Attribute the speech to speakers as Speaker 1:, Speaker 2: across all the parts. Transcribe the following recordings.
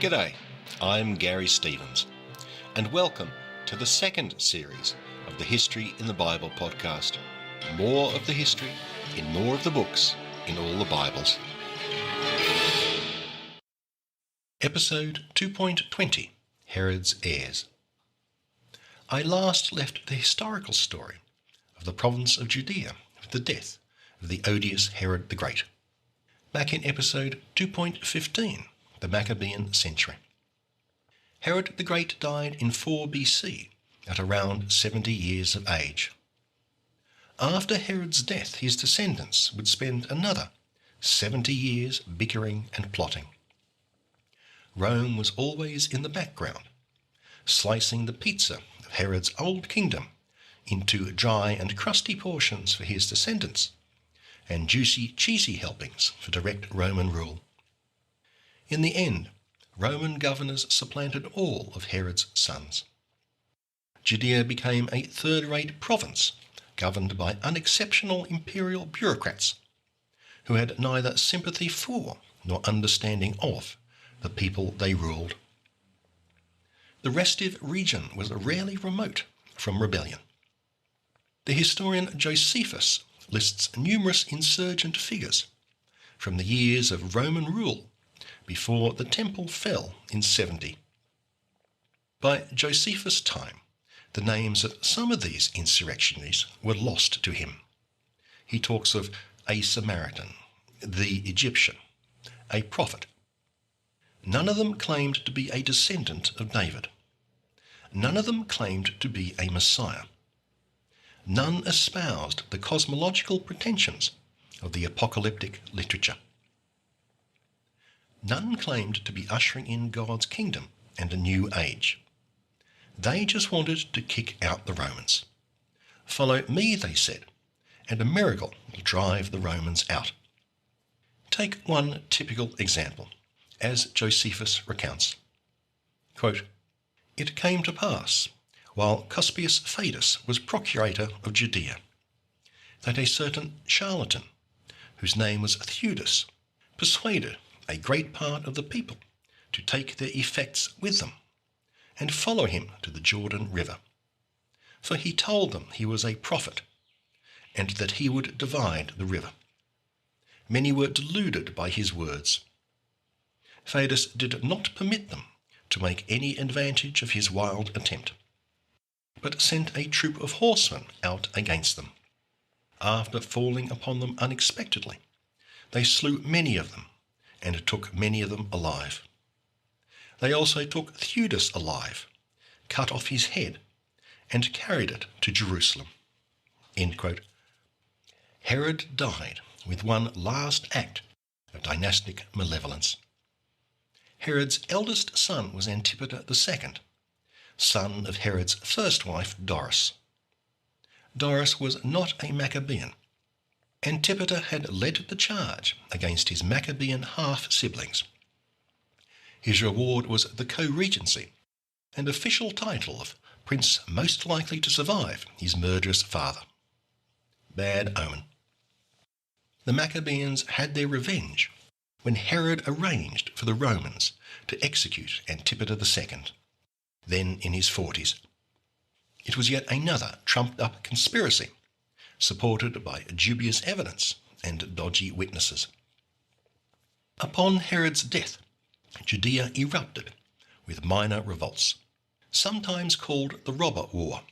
Speaker 1: G'day, I'm Garry Stevens, and welcome to the second series of the History in the Bible podcast. More of the history in more of the books in all the Bibles. Episode 2.20, Herod's Heirs. I last left the historical story of the province of Judea with the death of the odious Herod the Great. Back in episode 2.15, the Maccabean century. Herod the Great died in 4 BC at around 70 years of age. After Herod's death, his descendants would spend another 70 years bickering and plotting. Rome was always in the background, slicing the pizza of Herod's old kingdom into dry and crusty portions for his descendants, and juicy, cheesy helpings for direct Roman rule. In the end, Roman governors supplanted all of Herod's sons. Judea became a third-rate province governed by unexceptional imperial bureaucrats who had neither sympathy for nor understanding of the people they ruled. The restive region was rarely remote from rebellion. The historian Josephus lists numerous insurgent figures from the years of Roman rule before the temple fell in 70. By Josephus' time, the names of some of these insurrectionaries were lost to him. He talks of a Samaritan, the Egyptian, a prophet. None of them claimed to be a descendant of David. None of them claimed to be a Messiah. None espoused the cosmological pretensions of the apocalyptic literature. None claimed to be ushering in God's kingdom and a new age. They just wanted to kick out the Romans. Follow me, they said, and a miracle will drive the Romans out. Take one typical example, as Josephus recounts. Quote, "It came to pass, while Cuspius Fadus was procurator of Judea, that a certain charlatan, whose name was Theudas, persuaded a great part of the people to take their effects with them and follow him to the Jordan River. For he told them he was a prophet, and that he would divide the river. Many were deluded by his words. Fadus did not permit them to make any advantage of his wild attempt, but sent a troop of horsemen out against them. After falling upon them unexpectedly, they slew many of them, and took many of them alive. They also took Theudas alive, cut off his head, and carried it to Jerusalem." End quote. Herod died with one last act of dynastic malevolence. Herod's eldest son was Antipater II, son of Herod's first wife Doris. Doris was not a Maccabean. Antipater had led the charge against his Maccabean half-siblings. His reward was the co-regency and official title of Prince most likely to survive his murderous father. Bad omen. The Maccabeans had their revenge when Herod arranged for the Romans to execute Antipater II, then in his 40s. It was yet another trumped-up conspiracy, supported by dubious evidence and dodgy witnesses. Upon Herod's death, Judea erupted with minor revolts, sometimes called the Robber War.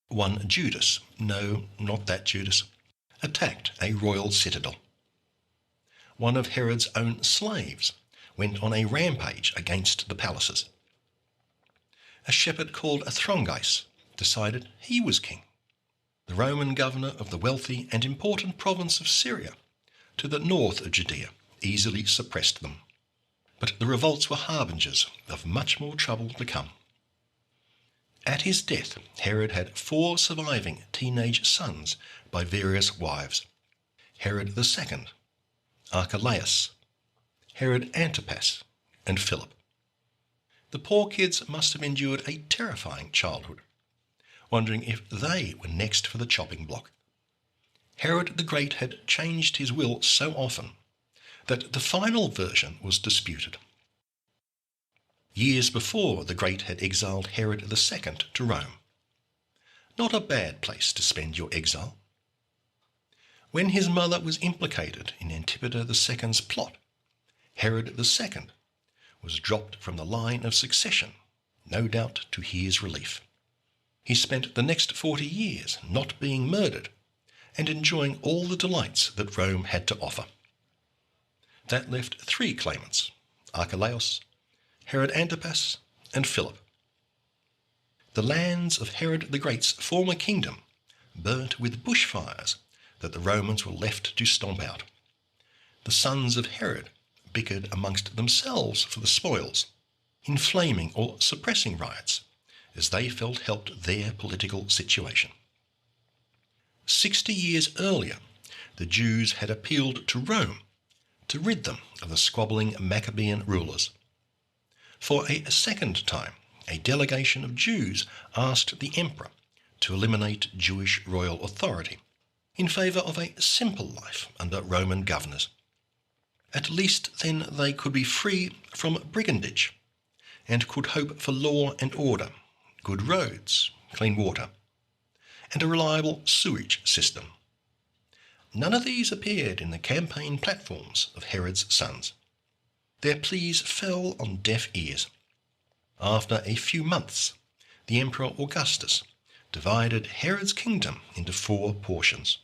Speaker 1: One Judas, no, not that Judas, attacked a royal citadel. One of Herod's own slaves went on a rampage against the palaces. A shepherd called Athrongais decided he was king. The Roman governor of the wealthy and important province of Syria, to the north of Judea, easily suppressed them. But the revolts were harbingers of much more trouble to come. At his death, Herod had 4 surviving teenage sons by various wives: Herod II, Archelaus, Herod Antipas, and Philip. The poor kids must have endured a terrifying childhood, wondering if they were next for the chopping block. Herod the Great had changed his will so often that the final version was disputed. years before the Great had exiled Herod II to Rome. Not a bad place to spend your exile. When his mother was implicated in Antipater II's plot, Herod II was dropped from the line of succession, no doubt to his relief. He spent the next 40 years not being murdered and enjoying all the delights that Rome had to offer. That left 3 claimants, Archelaus, Herod Antipas, and Philip. The lands of Herod the Great's former kingdom burnt with bushfires that the Romans were left to stomp out. The sons of Herod bickered amongst themselves for the spoils, inflaming or suppressing riots as they felt helped their political situation. 60 years earlier, the Jews had appealed to Rome to rid them of the squabbling Maccabean rulers. For a second time, a delegation of Jews asked the emperor to eliminate Jewish royal authority in favour of a simple life under Roman governors. At least then they could be free from brigandage and could hope for law and order, good roads, clean water, and a reliable sewage system. None of these appeared in the campaign platforms of Herod's sons. Their pleas fell on deaf ears. After a few months, the Emperor Augustus divided Herod's kingdom into 4 portions.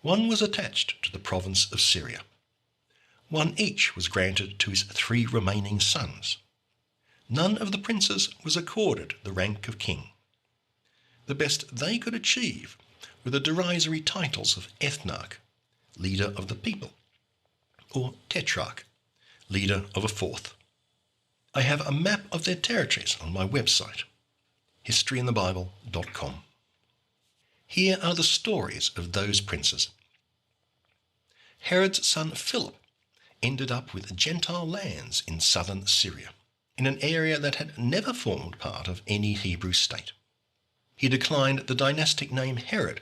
Speaker 1: One was attached to the province of Syria. One each was granted to his 3 remaining sons. None of the princes was accorded the rank of king. The best they could achieve were the derisory titles of ethnarch, leader of the people, or tetrarch, leader of a 4th. I have a map of their territories on my website, historyinthebible.com. Here are the stories of those princes. Herod's son Philip ended up with Gentile lands in southern Syria, in an area that had never formed part of any Hebrew state. He declined the dynastic name Herod,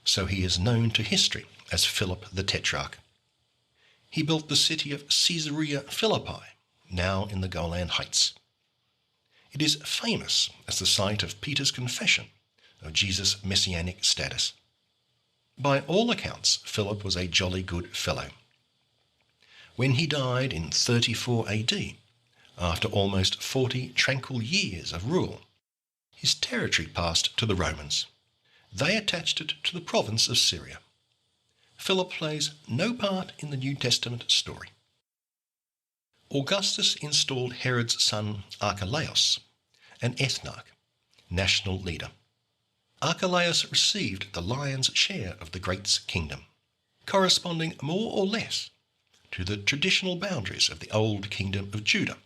Speaker 1: so he is known to history as Philip the Tetrarch. He built the city of Caesarea Philippi, now in the Golan Heights. It is famous as the site of Peter's confession of Jesus' messianic status. By all accounts, Philip was a jolly good fellow. When he died in 34 AD, after almost 40 tranquil years of rule, his territory passed to the Romans. They attached it to the province of Syria. Philip plays no part in the New Testament story. Augustus installed Herod's son Archelaus, an ethnarch, national leader. Archelaus received the lion's share of the Great's kingdom, corresponding more or less to the traditional boundaries of the Old Kingdom of Judah,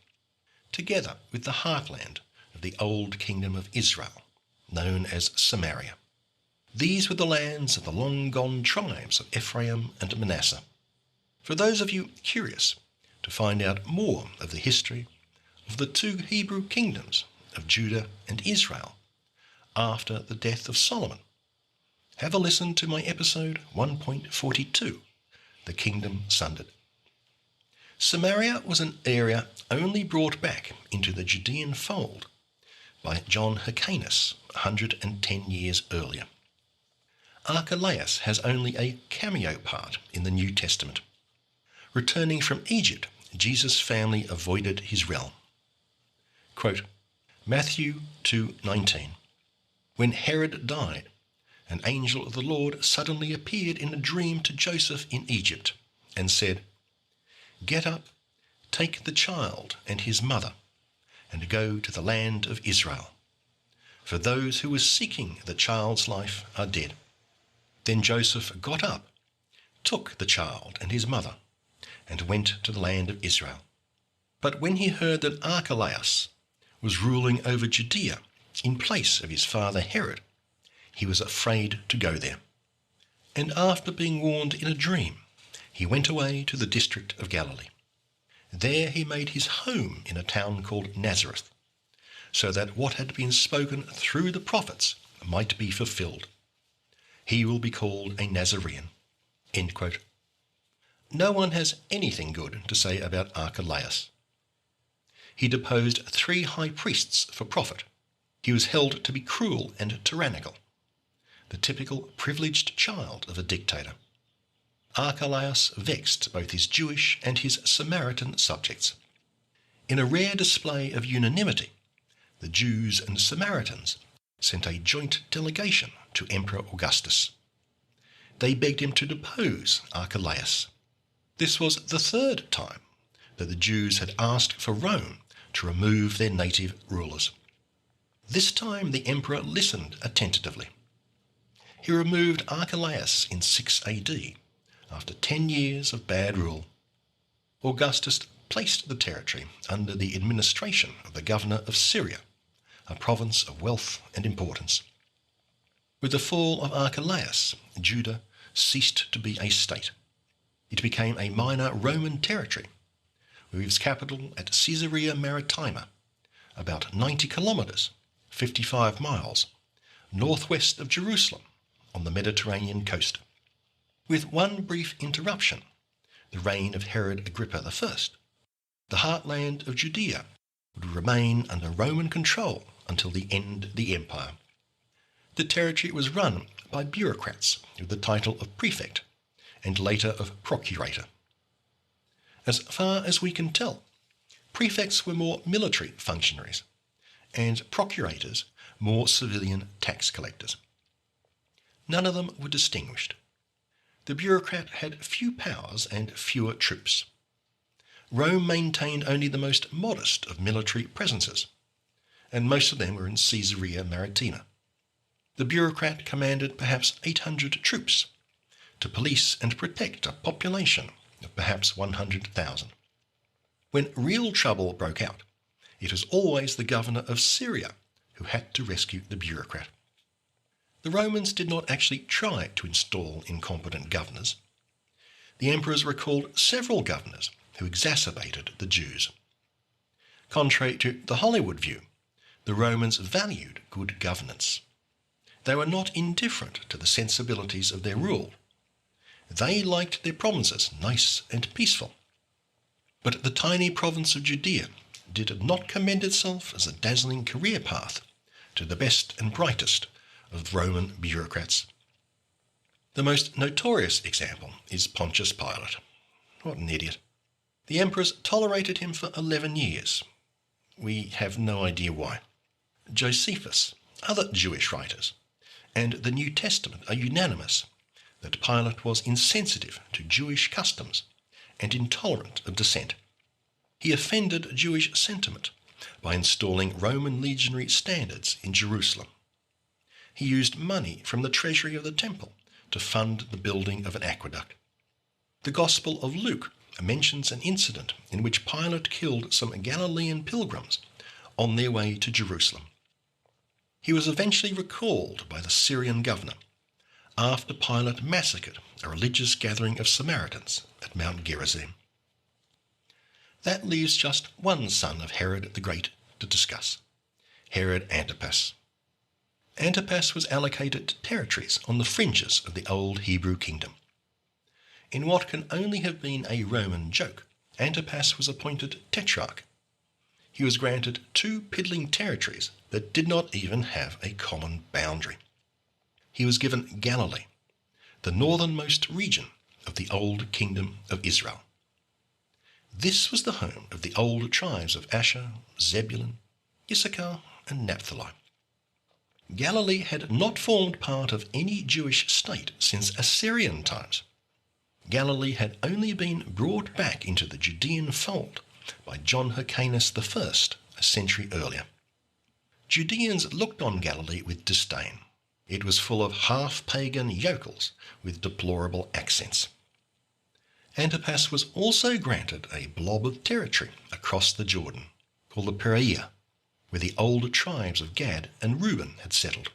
Speaker 1: together with the heartland of the Old Kingdom of Israel, known as Samaria. These were the lands of the long-gone tribes of Ephraim and Manasseh. For those of you curious to find out more of the history of the 2 Hebrew kingdoms of Judah and Israel after the death of Solomon, have a listen to my episode 1.42, The Kingdom Sundered. Samaria was an area only brought back into the Judean fold by John Hyrcanus 110 years earlier. Archelaus has only a cameo part in the New Testament. Returning from Egypt, Jesus' family avoided his realm. Quote, Matthew 2:19. When Herod died, an angel of the Lord suddenly appeared in a dream to Joseph in Egypt and said, Get up, take the child and his mother, and go to the land of Israel. For those who were seeking the child's life are dead. Then Joseph got up, took the child and his mother, and went to the land of Israel. But when he heard that Archelaus was ruling over Judea in place of his father Herod, he was afraid to go there. And after being warned in a dream, he went away to the district of Galilee. There he made his home in a town called Nazareth, so that what had been spoken through the prophets might be fulfilled. He will be called a Nazarene. End quote. No one has anything good to say about Archelaus. He deposed 3 high priests for profit. He was held to be cruel and tyrannical, the typical privileged child of a dictator. Archelaus vexed both his Jewish and his Samaritan subjects. In a rare display of unanimity, the Jews and Samaritans sent a joint delegation to Emperor Augustus. They begged him to depose Archelaus. This was the 3rd time that the Jews had asked for Rome to remove their native rulers. This time the emperor listened attentively. He removed Archelaus in 6 AD, after 10 years of bad rule. Augustus placed the territory under the administration of the governor of Syria, a province of wealth and importance. With the fall of Archelaus, Judah ceased to be a state. It became a minor Roman territory, with its capital at Caesarea Maritima, about 90 kilometres, 55 miles, northwest of Jerusalem, on the Mediterranean coast. With one brief interruption, the reign of Herod Agrippa I, the heartland of Judea would remain under Roman control until the end of the empire. The territory was run by bureaucrats with the title of prefect and later of procurator. As far as we can tell, prefects were more military functionaries and procurators more civilian tax collectors. None of them were distinguished. The bureaucrat had few powers and fewer troops. Rome maintained only the most modest of military presences, and most of them were in Caesarea Maritima. The bureaucrat commanded perhaps 800 troops to police and protect a population of perhaps 100,000. When real trouble broke out, it was always the governor of Syria who had to rescue the bureaucrat. The Romans did not actually try to install incompetent governors. The emperors recalled several governors who exacerbated the Jews. Contrary to the Hollywood view, the Romans valued good governance. They were not indifferent to the sensibilities of their rule. They liked their provinces nice and peaceful. But the tiny province of Judea did not commend itself as a dazzling career path to the best and brightest of Roman bureaucrats. The most notorious example is Pontius Pilate. What an idiot. The emperors tolerated him for 11 years. We have no idea why. Josephus, other Jewish writers, and the New Testament are unanimous that Pilate was insensitive to Jewish customs and intolerant of dissent. He offended Jewish sentiment by installing Roman legionary standards in Jerusalem. He used money from the treasury of the temple to fund the building of an aqueduct. The Gospel of Luke mentions an incident in which Pilate killed some Galilean pilgrims on their way to Jerusalem. He was eventually recalled by the Syrian governor after Pilate massacred a religious gathering of Samaritans at Mount Gerizim. That leaves just one son of Herod the Great to discuss, Herod Antipas. Antipas was allocated territories on the fringes of the old Hebrew kingdom. In what can only have been a Roman joke, Antipas was appointed tetrarch. He was granted 2 piddling territories that did not even have a common boundary. He was given Galilee, the northernmost region of the old kingdom of Israel. This was the home of the old tribes of Asher, Zebulun, Issachar, and Naphtali. Galilee had not formed part of any Jewish state since Assyrian times. Galilee had only been brought back into the Judean fold by John Hyrcanus I, a century earlier. Judeans looked on Galilee with disdain. It was full of half-pagan yokels with deplorable accents. Antipas was also granted a blob of territory across the Jordan, called the Perea, where the old tribes of Gad and Reuben had settled.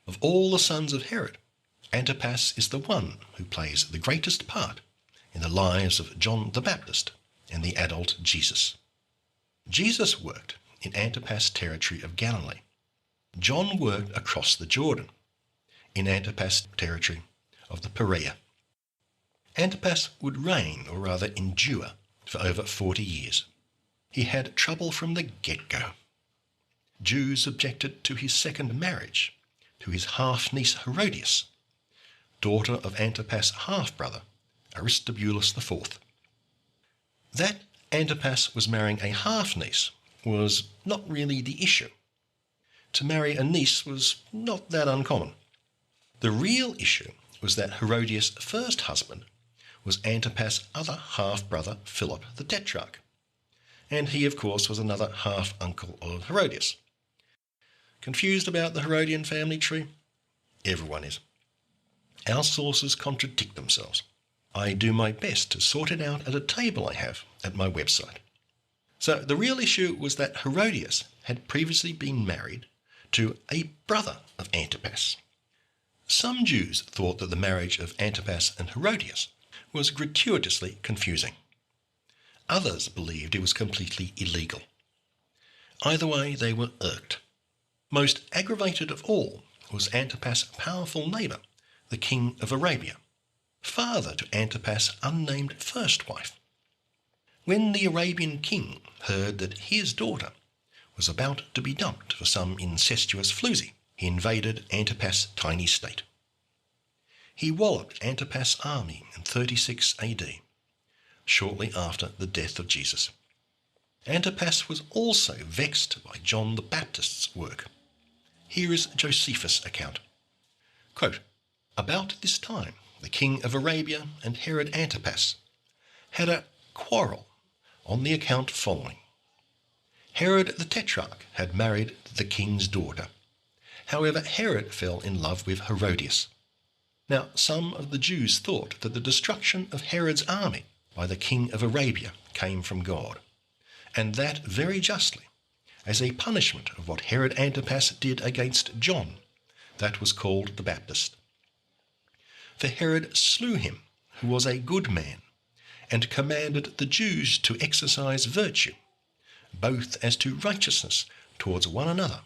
Speaker 1: Of all the sons of Herod, Antipas is the one who plays the greatest part in the lives of John the Baptist and the adult Jesus. Jesus worked in Antipas' territory of Galilee. John worked across the Jordan, in Antipas' territory of the Perea. Antipas would reign, or rather endure, for over 40 years. He had trouble from the get-go. Jews objected to his second marriage, to his half-niece Herodias, daughter of Antipas' half-brother, Aristobulus IV. That Antipas was marrying a half-niece was not really the issue. To marry a niece was not that uncommon. The real issue was that Herodias' first husband was Antipas' other half-brother Philip the Tetrarch, and he of course was another half-uncle of Herodias. Confused about the Herodian family tree? Everyone is. Our sources contradict themselves. I do my best to sort it out at a table I have at my website. So the real issue was that Herodias had previously been married to a brother of Antipas. Some Jews thought that the marriage of Antipas and Herodias was gratuitously confusing. Others believed it was completely illegal. Either way, they were irked. Most aggravated of all was Antipas' powerful neighbour, the king of Arabia, father to Antipas' unnamed first wife. When the Arabian king heard that his daughter was about to be dumped for some incestuous floozy, he invaded Antipas' tiny state. He walloped Antipas' army in 36 AD, shortly after the death of Jesus. Antipas was also vexed by John the Baptist's work. Here is Josephus' account. Quote, "About this time the king of Arabia and Herod Antipas had a quarrel on the account following. Herod the Tetrarch had married the king's daughter. However, Herod fell in love with Herodias. Now, some of the Jews thought that the destruction of Herod's army by the king of Arabia came from God, and that very justly, as a punishment of what Herod Antipas did against John, that was called the Baptist. For Herod slew him, who was a good man, and commanded the Jews to exercise virtue, both as to righteousness towards one another,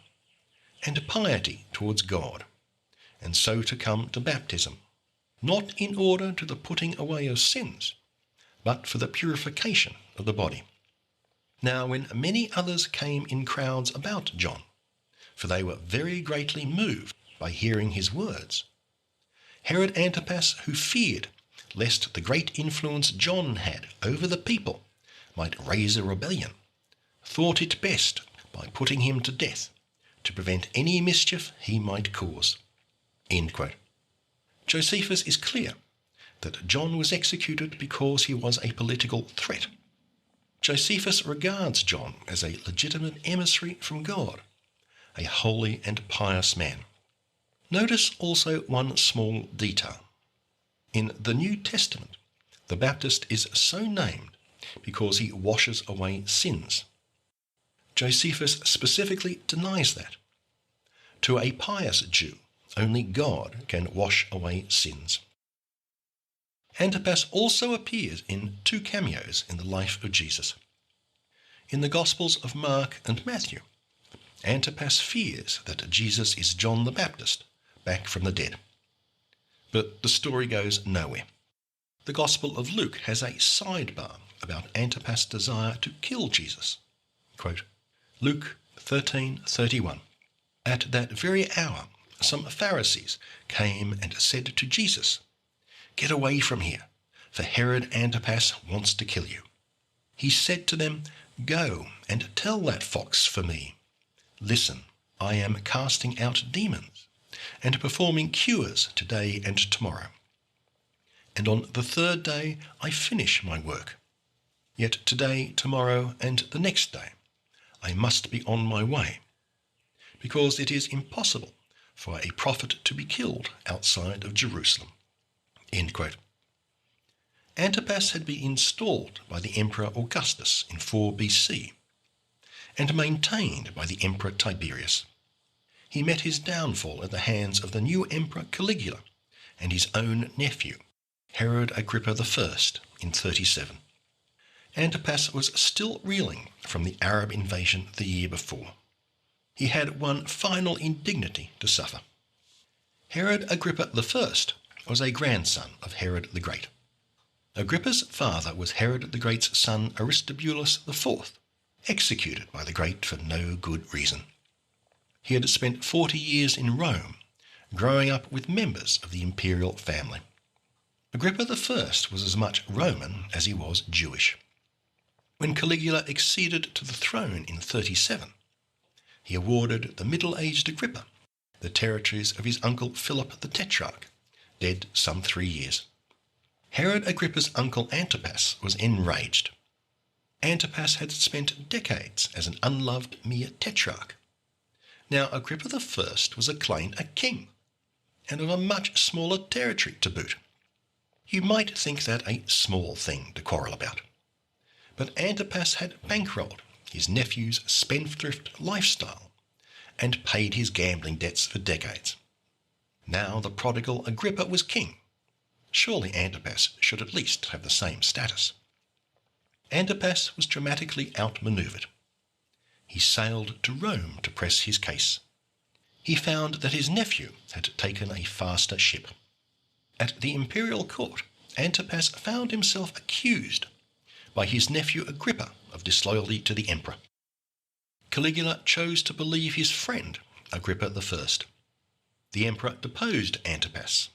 Speaker 1: and piety towards God, and so to come to baptism, not in order to the putting away of sins, but for the purification of the body. Now when many others came in crowds about John, for they were very greatly moved by hearing his words, Herod Antipas, who feared lest the great influence John had over the people might raise a rebellion, thought it best, by putting him to death, to prevent any mischief he might cause." End quote. Josephus is clear that John was executed because he was a political threat. Josephus regards John as a legitimate emissary from God, a holy and pious man. Notice also one small detail. In the New Testament, the Baptist is so named because he washes away sins. Josephus specifically denies that. To a pious Jew, only God can wash away sins. Antipas also appears in 2 cameos in the life of Jesus. In the Gospels of Mark and Matthew, Antipas fears that Jesus is John the Baptist, back from the dead. But the story goes nowhere. The Gospel of Luke has a sidebar about Antipas' desire to kill Jesus. Quote, Luke 13:31. "At that very hour some Pharisees came and said to Jesus, 'Get away from here, for Herod Antipas wants to kill you.' He said to them, 'Go and tell that fox for me. Listen, I am casting out demons and performing cures today and tomorrow. And on the third day I finish my work. Yet today, tomorrow, and the next day I must be on my way, because it is impossible for a prophet to be killed outside of Jerusalem." End quote. Antipas had been installed by the Emperor Augustus in 4 BC and maintained by the Emperor Tiberius. He met his downfall at the hands of the new Emperor Caligula and his own nephew, Herod Agrippa I, in 37. Antipas was still reeling from the Arab invasion the year before. He had one final indignity to suffer. Herod Agrippa I was a grandson of Herod the Great. Agrippa's father was Herod the Great's son Aristobulus IV, executed by the great for no good reason. He had spent 40 years in Rome, growing up with members of the imperial family. Agrippa I was as much Roman as he was Jewish. When Caligula acceded to the throne in 37, he awarded the middle-aged Agrippa the territories of his uncle Philip the Tetrarch, dead some 3 years. Herod Agrippa's uncle Antipas was enraged. Antipas had spent decades as an unloved mere tetrarch. Now Agrippa I was acclaimed a king, and of a much smaller territory to boot. You might think that a small thing to quarrel about. But Antipas had bankrolled his nephew's spendthrift lifestyle and paid his gambling debts for decades. Now the prodigal Agrippa was king. Surely Antipas should at least have the same status. Antipas was dramatically outmanoeuvred. He sailed to Rome to press his case. He found that his nephew had taken a faster ship. At the imperial court, Antipas found himself accused by his nephew Agrippa of disloyalty to the emperor. Caligula chose to believe his friend, Agrippa I. The emperor deposed Antipas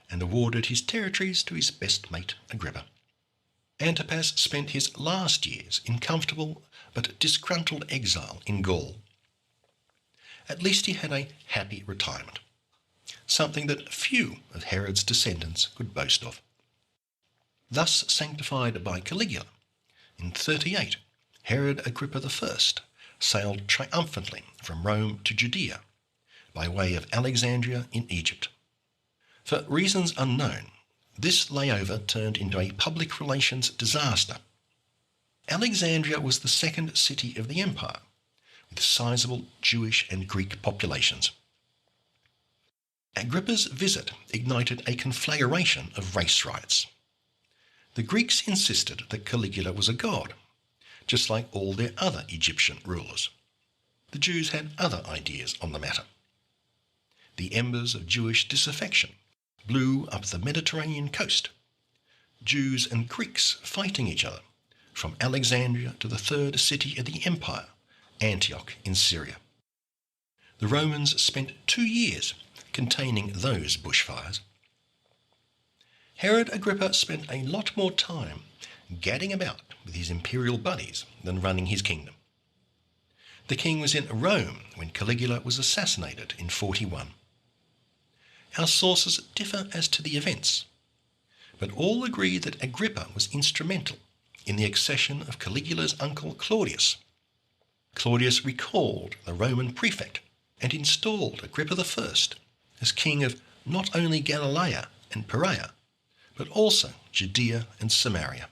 Speaker 1: and awarded his territories to his best mate, Agrippa. Antipas spent his last years in comfortable but disgruntled exile in Gaul. At least he had a happy retirement, something that few of Herod's descendants could boast of. Thus sanctified by Caligula, in 38, Herod Agrippa I sailed triumphantly from Rome to Judea by way of Alexandria in Egypt. For reasons unknown, this layover turned into a public relations disaster. Alexandria was the second city of the empire, with sizable Jewish and Greek populations. Agrippa's visit ignited a conflagration of race riots. The Greeks insisted that Caligula was a god, just like all their other Egyptian rulers. The Jews had other ideas on the matter. The embers of Jewish disaffection blew up the Mediterranean coast, Jews and Greeks fighting each other, from Alexandria to the third city of the empire, Antioch in Syria. The Romans spent 2 years containing those bushfires. Herod Agrippa spent a lot more time gadding about with his imperial buddies than running his kingdom. The king was in Rome when Caligula was assassinated in 41. Our sources differ as to the events, but all agree that Agrippa was instrumental in the accession of Caligula's uncle Claudius. Claudius recalled the Roman prefect and installed Agrippa I as king of not only Galilee and Perea, but also Judea and Samaria.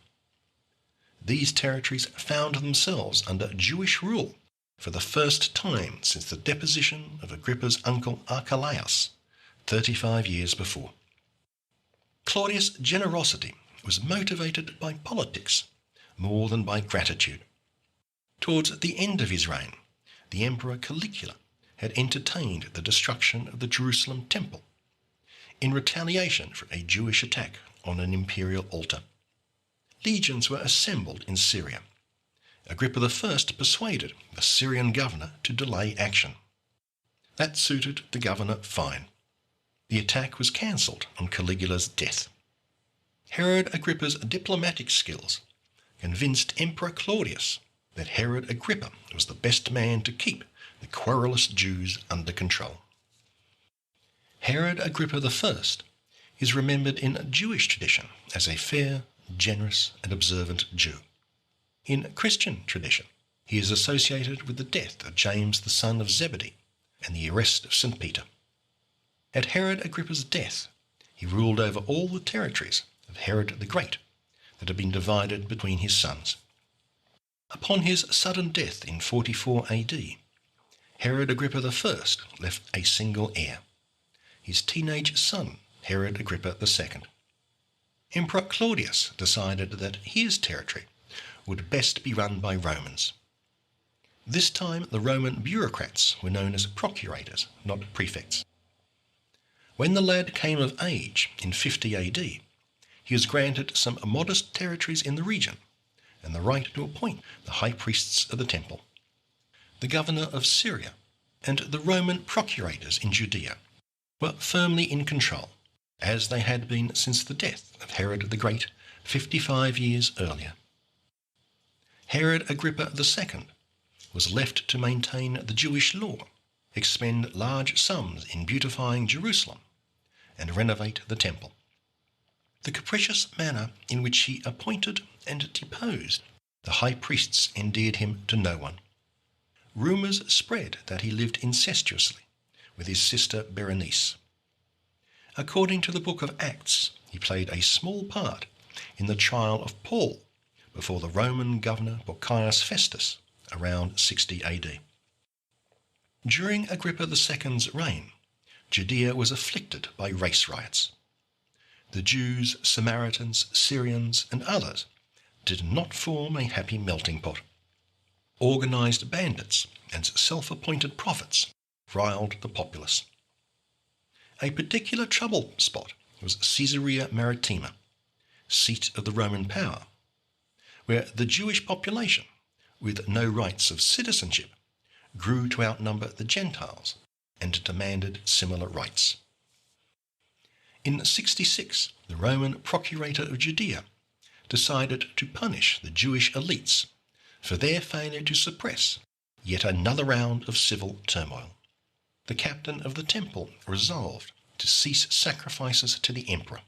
Speaker 1: These territories found themselves under Jewish rule for the first time since the deposition of Agrippa's uncle Archelaus 35 years before. Claudius' generosity was motivated by politics more than by gratitude. Towards the end of his reign, the Emperor Caligula had entertained the destruction of the Jerusalem temple in retaliation for a Jewish attack on an imperial altar. Legions were assembled in Syria. Agrippa I persuaded the Syrian governor to delay action. That suited the governor fine. The attack was cancelled on Caligula's death. Herod Agrippa's diplomatic skills convinced Emperor Claudius that Herod Agrippa was the best man to keep the querulous Jews under control. Herod Agrippa I is remembered in Jewish tradition as a fair, generous and observant Jew. In Christian tradition, he is associated with the death of James the son of Zebedee and the arrest of St. Peter. At Herod Agrippa's death, he ruled over all the territories of Herod the Great that had been divided between his sons. Upon his sudden death in 44 AD, Herod Agrippa I left a single heir, his teenage son, Herod Agrippa II. Emperor Claudius decided that his territory would best be run by Romans. This time the Roman bureaucrats were known as procurators, not prefects. When the lad came of age in 50 AD, he was granted some modest territories in the region and the right to appoint the high priests of the temple. The governor of Syria and the Roman procurators in Judea were firmly in control, as they had been since the death of Herod the Great 55 years earlier. Herod Agrippa II was left to maintain the Jewish law, expend large sums in beautifying Jerusalem, and renovate the temple. The capricious manner in which he appointed and deposed the high priests endeared him to no one. Rumours spread that he lived incestuously with his sister Berenice. According to the book of Acts, he played a small part in the trial of Paul before the Roman governor Porcius Festus around 60 AD. During Agrippa II's reign, Judea was afflicted by race riots. The Jews, Samaritans, Syrians, and others did not form a happy melting pot. Organised bandits and self-appointed prophets riled the populace. A particular trouble spot was Caesarea Maritima, seat of the Roman power, where the Jewish population, with no rights of citizenship, grew to outnumber the Gentiles and demanded similar rights. In 66, the Roman procurator of Judea decided to punish the Jewish elites for their failure to suppress yet another round of civil turmoil. The captain of the temple resolved to cease sacrifices to the emperor.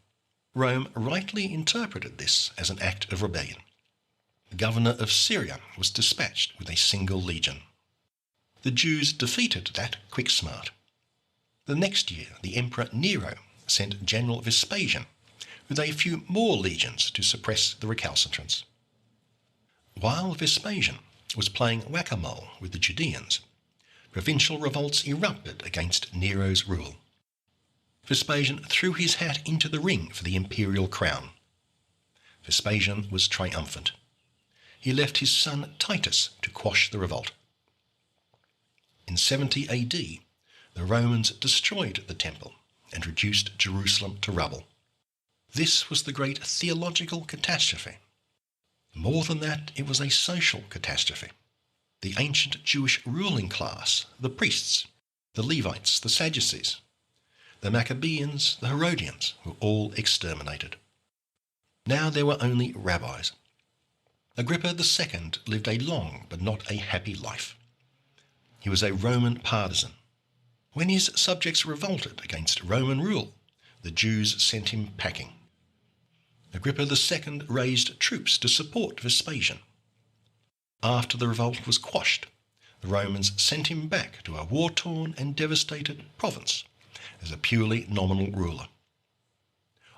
Speaker 1: Rome rightly interpreted this as an act of rebellion. The governor of Syria was dispatched with a single legion. The Jews defeated that quick smart. The next year, the Emperor Nero sent General Vespasian with a few more legions to suppress the recalcitrants. While Vespasian was playing whack-a-mole with the Judeans, provincial revolts erupted against Nero's rule. Vespasian threw his hat into the ring for the imperial crown. Vespasian was triumphant. He left his son Titus to quash the revolt. In 70 AD, the Romans destroyed the temple and reduced Jerusalem to rubble. This was the great theological catastrophe. More than that, it was a social catastrophe. The ancient Jewish ruling class, the priests, the Levites, the Sadducees, the Maccabeans, the Herodians, were all exterminated. Now there were only rabbis. Agrippa II lived a long but not a happy life. He was a Roman partisan. When his subjects revolted against Roman rule, the Jews sent him packing. Agrippa II raised troops to support Vespasian. After the revolt was quashed, the Romans sent him back to a war-torn and devastated province as a purely nominal ruler.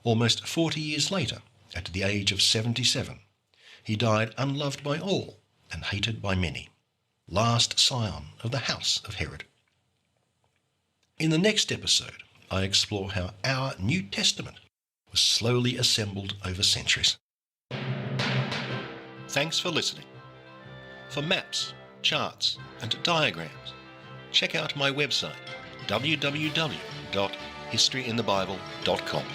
Speaker 1: Almost 40 years later, at the age of 77, he died unloved by all and hated by many, last scion of the house of Herod. In the next episode, I explore how our New Testament was slowly assembled over centuries. Thanks for listening. For maps, charts, and diagrams, check out my website, www.historyinthebible.com.